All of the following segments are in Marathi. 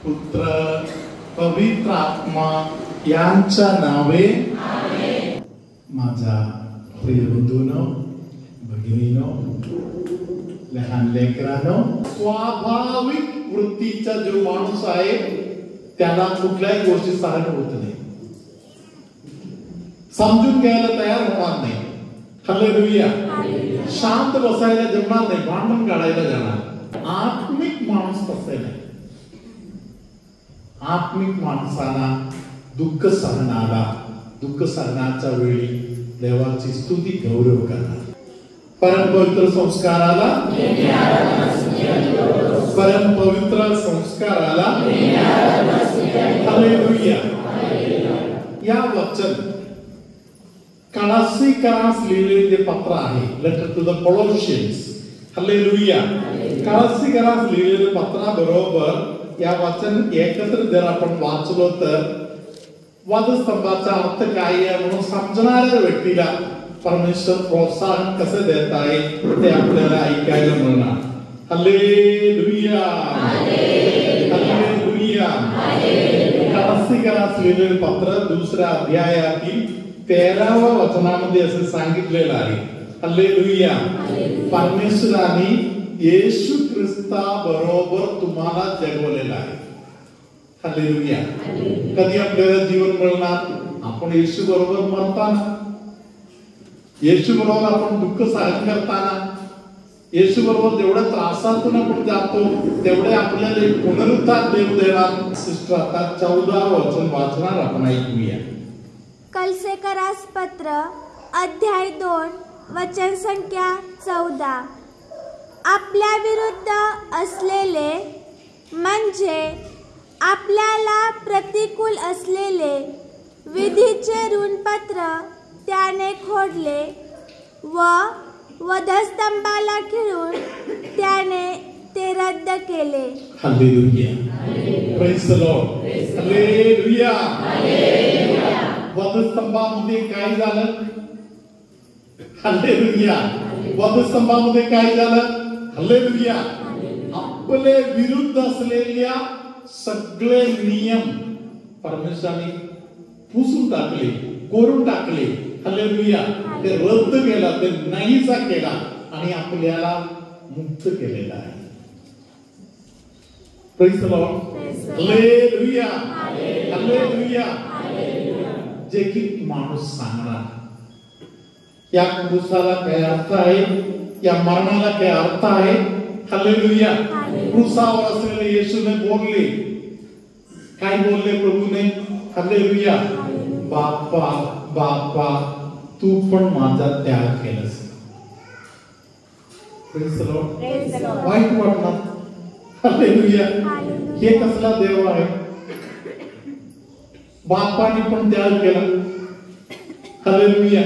पुत्र पवित्र आत्मा यांच्या नावे माझ्या प्रिय बंधूंनो, भगिनीनो, लहान लेकरांनो, स्वाभाविक वृत्तीचा जो माणूस आहे त्याला कुठल्याही गोष्टी सहन होत नाही, समजून घ्यायला तयार होणार नाही. हालेलुया. शांत बसायला जमणार नाही, भांडण काढायला जाणार. आत्मिक माणूस तसे नाही. आत्मिक माणसाला दुःख सहनाच्या वेळी देवाची स्तुती गौरव करणार. परम पवित्र संस्काराला हालेलुया. या वचन कळासीकरास लिहिलेले जे पत्र आहे, लेटर टू द कोलोशियन्स, हालेलुया, कळासीकरास लिहिलेले पत्राबरोबर या वचन एकत्र जर आपण वाचलो तर वधस्तंभाचा अर्थ काय आहे म्हणून समजणाऱ्या व्यक्तीला परमेश्वर प्रोत्साहन कसे देत आहे ते आपल्याला ऐकायला मिळणार. Hallelujah, hallelujah. कळासीकरास लिहिलेले पत्र दुसऱ्या अध्यायातील 13व्या वचनामध्ये असे सांगितलेलं आहे. हालेलुया. परमेश्वराने येशू ख्रिस्ता बरोबर तुम्हाला जगवलेला आहे. हालेलुया. कधी आपल्याला जीवन मिळणार? आपण येशू बरोबर मरताना, येशू बरोबर आपण दुःख सहन करताना, येशू बरोबर जेवढ्या त्रासातून आपण जातो तेवढे आपल्याला एक पुनरुत्थान देव देणार. सिस्टर आता 14 वचन वाचणार, आपण ऐकूया. कलसेकरास पत्र अध्याय 2 वचन संख्या 14. आपल्या विरुद्ध असलेले म्हणजे आपल्याला प्रतिकूल असलेले विधीचे ऋणपत्र त्याने खोडले व वधस्तंभाला खिळून त्याने ते रद्द केले. Hallelujah. Praise the Lord. Hallelujah. वधस्तंभामध्ये काय झालं? हालेलुया. वधस्तंभामध्ये काय झालं? हालेलुया. आपले विरुद्ध असलेल्या सगळे नियम परमेश्वराने पुसून टाकले, कोरून टाकले. हालेलुया. ते रद्द केला, ते नाहीसा केला आणि आपल्याला मुक्त केलेला आहे. Praise the Lord. Hallelujah. Hallelujah. जे की माणूस सांगणार, या क्रूसाला काय अर्थ आहे, या मरणाला काय अर्थ आहे. हालेलुया. क्रूसावर असलेले येशूने बोलले, काय बोलले प्रभूने? हालेलुया. बाप्पा बाप्पा, तू पण माझा त्याग केलास. Praise the Lord. वाईट वाटणार. हालेलुया. हे कसला देव आहे? बापाने पण त्याग केला. Hallelujah.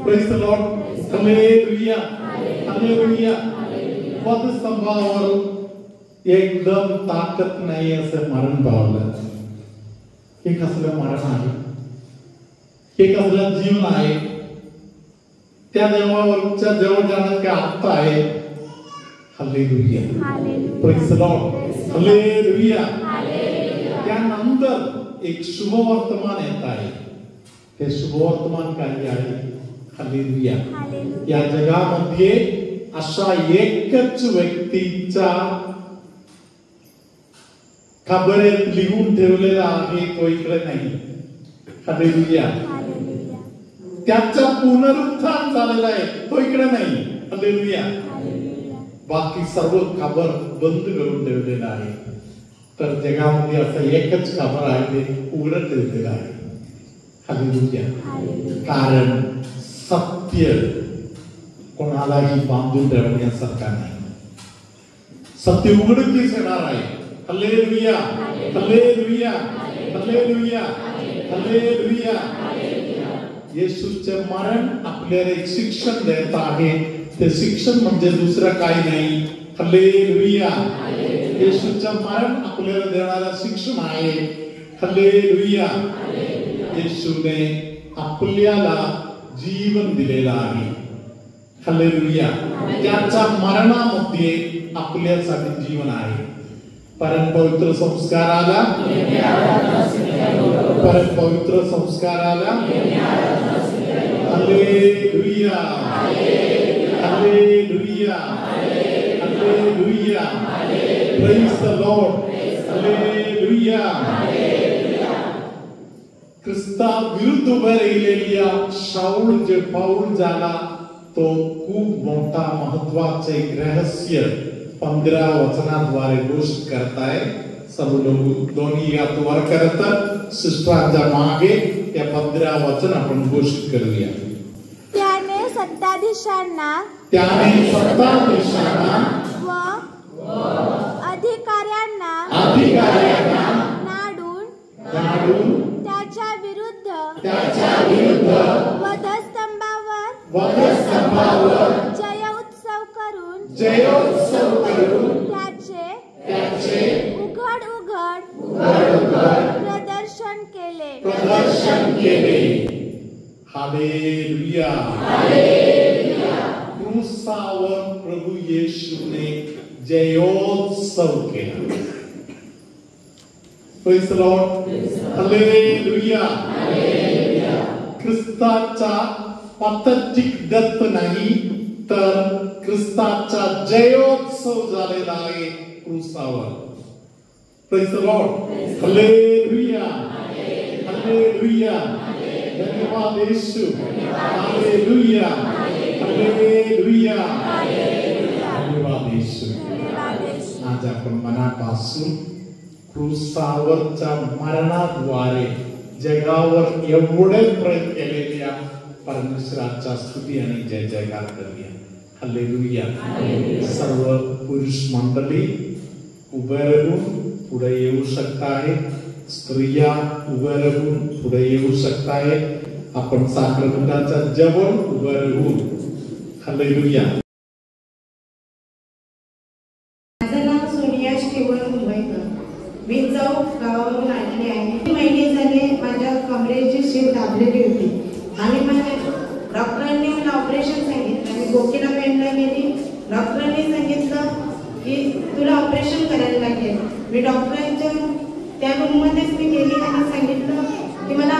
Praise the Lord. Hallelujah. Hallelujah. वधस्तंभावर एकदम ताकद नाही असं मरण पावलं. हे कसलं मरण आहे? हे कसलं जीवन आहे? त्या देवावरच्या जवळ जाण्यात काय अर्थ आहे? Hallelujah. Praise the Lord. Hallelujah. त्यानंतर एक शुभवर्तमान येत आहे. हे शुभवर्तमान काय आहे? हालेलुया. या जगामध्ये अशा एकच व्यक्तीचा खबरेत लिहून ठेवलेला आहे, तो इकडे नाही. हालेलुया. त्याचा पुनरुत्थान झालेला आहे, तो इकडे नाही. हालेलुया. बाकी सर्व खबर बंद करून ठेवलेला आहे. तर जगामध्ये असं एकच खबर आहे, ते उघडं ठेवलेलं आहे. हालेलुया. कारण सत्य कोणालाही बांधून ठेवण्यासारखा नाही. सत्य उघडकीस येणार आहे. हालेलुया. हालेलुया. हालेलुया. हालेलुया. येशूचे मरण आपल्याला एक शिक्षण देत आहे. ते शिक्षण म्हणजे दुसरं काही नाही. हालेलुया. येशूचे मरण आपल्याला देणारा शिक्षण आहे. हालेलुया. येशूने आपल्याला जीवन दिलेलं आहे. हालेलुया. त्याच्या मरणामध्ये आपल्यासाठी जीवन आहे. परम पवित्र संस्काराला, परम पवित्र संस्काराला hallelujah, hallelujah, hallelujah, praise the Lord, hallelujah. ख्रिस्ता विरुद्ध उभे राहिलेल्या शाऊल जे पाऊल झाला तो खूप मोठा महत्वाचे एक रहस्य 15 वचनाद्वारे घोषित करताय. सर्व लोक दोन्ही हात वर करतात. सिस्टरांच्या मागे या 15 वचन आपण घोषित करूया. त्याने सत्ताधीशांना व अधिकाऱ्यांना नाडून त्याच्या विरुद्ध वधस्तंभावर जय उत्सव करून त्याचे उघड प्रदर्शन केले. हालेलुया. क्रूसावर प्रभू येशूने जयोत्सव केला. Praise the Lord, hallelujah. ख्रिस्ताचा पॅथेटिक डेथ नाही तर ख्रिस्ताचा जयोत्सव झालेला आहे क्रूसावर. Praise the Lord, hallelujah, hallelujah. धन्यवाद येशू, हालेलुया, हालेलुया, धन्यवाद येशू. आज आपण मनापासून क्रूसावरच्या मरणाद्वारे जगावर एवढे प्रेम केलेल्या परमेश्वराच्या स्तुती आणि जय जयकार करूया. हालेलुया. सर्व पुरुष मंडळी उभे राहून पुढे येऊ शकताय. स्त्रिया उभे राहून पुढे येऊ शकताय. आपण साक्रमंताच्या जवळ उभे राहून हालेलुया. माझं नाव सोनिया श्रीवर मुंबईकर. मी चौक गावावरून आलेली आहे. महिने झाले माझ्या कमरेची शीर दाबलेली होती आणि डॉक्टरांनी मला ऑपरेशन सांगितलं. मी गोकीला पेनला गेली. डॉक्टरांनी सांगितलं की तुला ऑपरेशन करायला लागेल. मी डॉक्टरांच्या त्या रूममध्येच मी गेली आणि सांगितलं की मला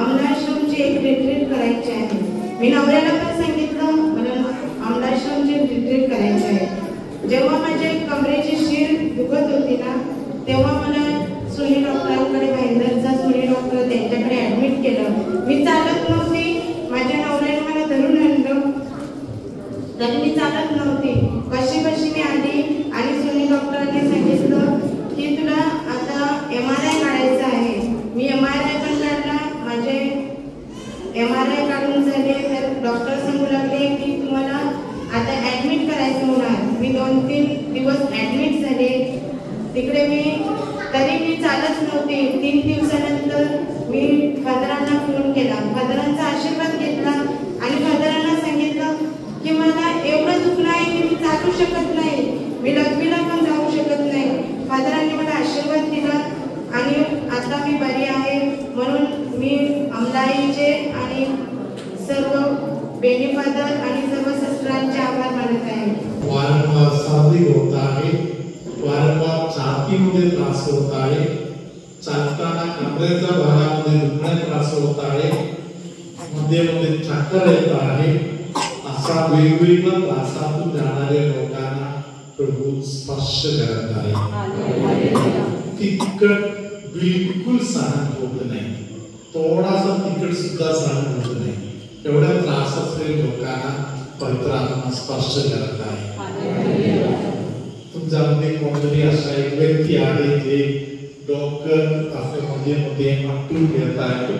अमलाश्रमची एक रिट्रीट करायची आहे. मी नवऱ्याला पण सांगितलं मला अमलाश्रमची रिट्रीट करायची आहे. जेव्हा माझ्या कमरेची शीर दुखत होती ना तेव्हा मला सोनी डॉक्टरांकडे भाईंदरचा सोनी डॉक्टर त्यांच्याकडे ऍडमिट केलं. मी चालत नव्हती. माझ्या नवऱ्याने मला धरून आणलं तरी मी चालत नव्हती. कशी मी आली आणि सोनी डॉक्टरांनी सांगितलं की तुला आता MRI काढायचा आहे. मी MRI पण काढला. माझे MRI काढून झाले तर डॉक्टर सांगू लागले की तुम्हाला आता ऍडमिट करायचं होणार. मी 2-3 दिवस ऍडमिट झाले तिकडे. तरी मी चालत नव्हते. 3 दिवसानंतर मी फादरांना फोन केला. फादरांचा आशीर्वाद घेतला आणि फादरांना सांगितलं की मला एवढं दुखणं आहे की मी चालू शकत नाही. मी लग्नीला पण जाऊ शकत नाही. फादरांनी मला आशीर्वाद दिला आणि आता मी बरी आहे. म्हणून मी अमलाईचे आणि सर्व बेनी फादर आणि सर्व सिस्टरांचे आभार मानत आहे. वारंवार सर्दी होत आहे. वारंवार छातीमध्ये त्रास होत आहे. चालताना कमरेच्या भागामध्ये दुखणे त्रास होत आहे. मध्ये चक्कर येत आहे. असा वेगवेगळ्या त्रासातून जाणाऱ्या लोकांना प्रभू स्पर्श करत आहे. तिखट बिलकुल सहन होत नाही. थोडासा तिखट सुद्धा सहन होत नाही. एवढ्या त्रास असलेल्या लोकांना पवित्र आत्मा स्पर्श करत आहे. तुमच्यामध्ये कोणतरी असा एक व्यक्ती आहे जे डोकं असं मध्ये अटून घेत आहे.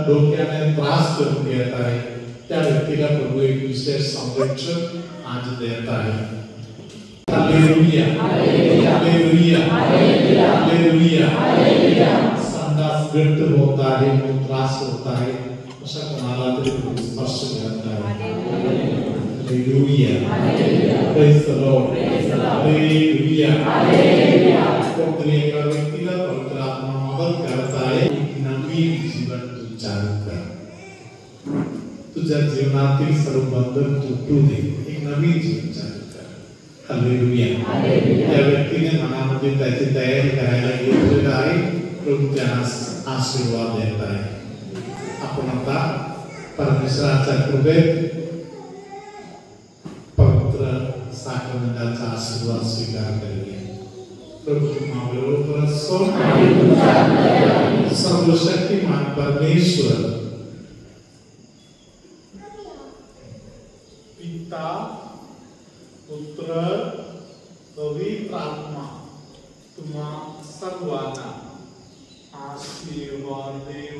डोक्याने त्रास करून घेत आहे. त्या व्यक्तीला प्रभू एक विशेष संरक्षण आज देत आहे. Hallelujah, hallelujah, hallelujah. संडास गट्ट होत आहे, त्रास होत आहे, अशा कोणाला तरी स्पर्श करत आहे. Hallelujah, praise the Lord, hallelujah. कोणतरी एका व्यक्तीला पवित्र आत्मा मदत करत आहे. नवीन जीवन तू चालू कर. तुझ्या जीवनातील सर्व बंधन तुटू दे. एक नवीन जीवन चालू कर. हालेलुया. त्या व्यक्तीने मनामध्ये त्याची तयारी करायला घेतलेलं आहे. प्रभू त्यांना आशीर्वाद देत आहे. आपण आता परमेश्वराच्या कृपेत पवित्र साक्रमेंटाचा आशीर्वाद स्वीकार करूया. प्रभू तुम्हाला असो. सर्वशक्तिमान परमेश्वर पिता पुत्र पवित्र आत्मा तुम्हा सर्वांना आशीर्वाद दे.